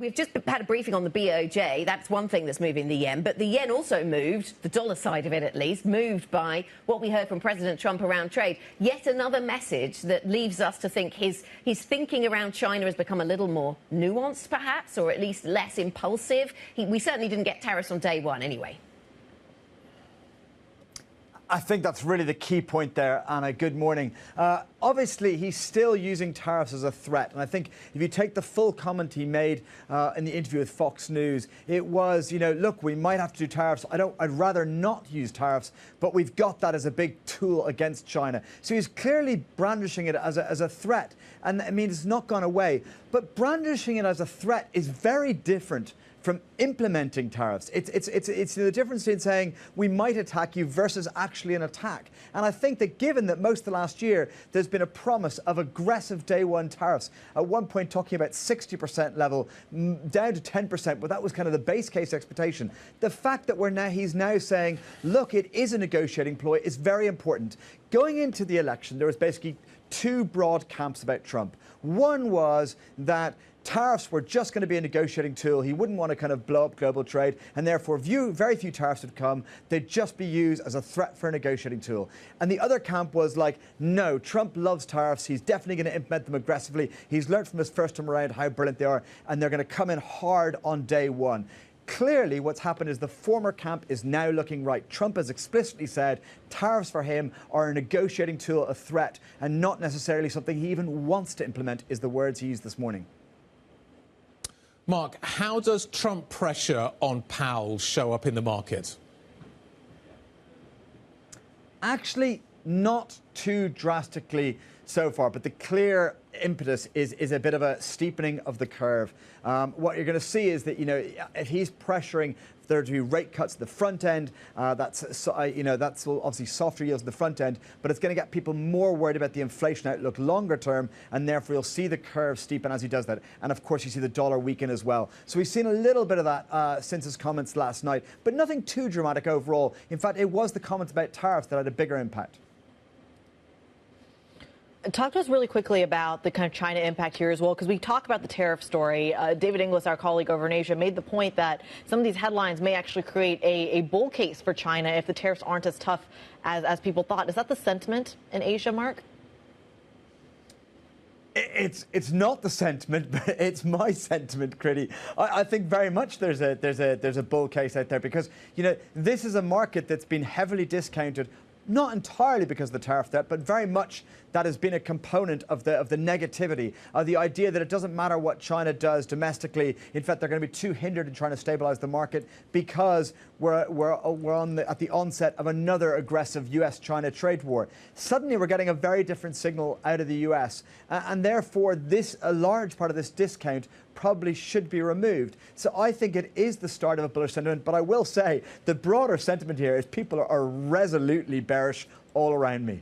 We've just had a briefing on the BOJ. That's one thing that's moving the yen. But the yen also moved, the dollar side of it at least, moved by what we heard from President Trump around trade. Yet another message that leaves us to think his thinking around China has become a little more nuanced, perhaps, or at least less impulsive. We certainly didn't get tariffs on day one anyway. I think that's really the key point there, Anna. Good morning. Obviously, he's still using tariffs as a threat. And I think if you take the full comment he made in the interview with Fox News, it was, look, we might have to do tariffs. I'd rather not use tariffs, but we've got that as a big tool against China. So he's clearly brandishing it as a threat. And I mean, it's not gone away. But brandishing it as a threat is very different from implementing tariffs. It's the difference in saying we might attack you versus actually an attack. And I think that given that most of the last year there's been a promise of aggressive day one tariffs, at one point talking about 60% level, down to 10%, but that was kind of the base case expectation. The fact that he's now saying, look, it is a negotiating ploy is very important. Going into the election, there was basically two broad camps about Trump. One was that tariffs were just going to be a negotiating tool. He wouldn't want to kind of blow up global trade, and therefore very few tariffs would come. They'd just be used as a threat for a negotiating tool. And the other camp was like, no, Trump loves tariffs. He's definitely going to implement them aggressively. He's learned from his first time around how brilliant they are, and they're going to come in hard on day one. Clearly, what's happened is the former camp is now looking right. Trump has explicitly said tariffs for him are a negotiating tool, a threat, and not necessarily something he even wants to implement, is the words he used this morning. Mark, how does Trump pressure on Powell show up in the market? Actually, not too drastically so far, but the clear impetus is a bit of a steepening of the curve. What you're going to see is that, if he's pressuring there to be rate cuts at the front end, that's obviously softer yields at the front end, but it's going to get people more worried about the inflation outlook longer term, and therefore you'll see the curve steepen as he does that. And of course, you see the dollar weaken as well. So we've seen a little bit of that since his comments last night, but nothing too dramatic overall. In fact, it was the comments about tariffs that had a bigger impact. Talk to us really quickly about the kind of China impact here as well, because we talk about the tariff story. David Inglis, our colleague over in Asia, made the point that some of these headlines may actually create a bull case for China if the tariffs aren't as tough as people thought. Is that the sentiment in Asia, Mark? It's not the sentiment, but it's my sentiment, Kriti. I think very much there's a bull case out there because this is a market that's been heavily discounted. Not entirely because of the tariff threat, but very much that has been a component of the negativity, the idea that it doesn't matter what China does domestically. In fact, they're going to be too hindered in trying to stabilize the market because we're at the onset of another aggressive US-China trade war. Suddenly, we're getting a very different signal out of the US, and therefore a large part of this discount probably should be removed. So I think it is the start of a bullish sentiment, but I will say the broader sentiment here is people are resolutely bearish all around me.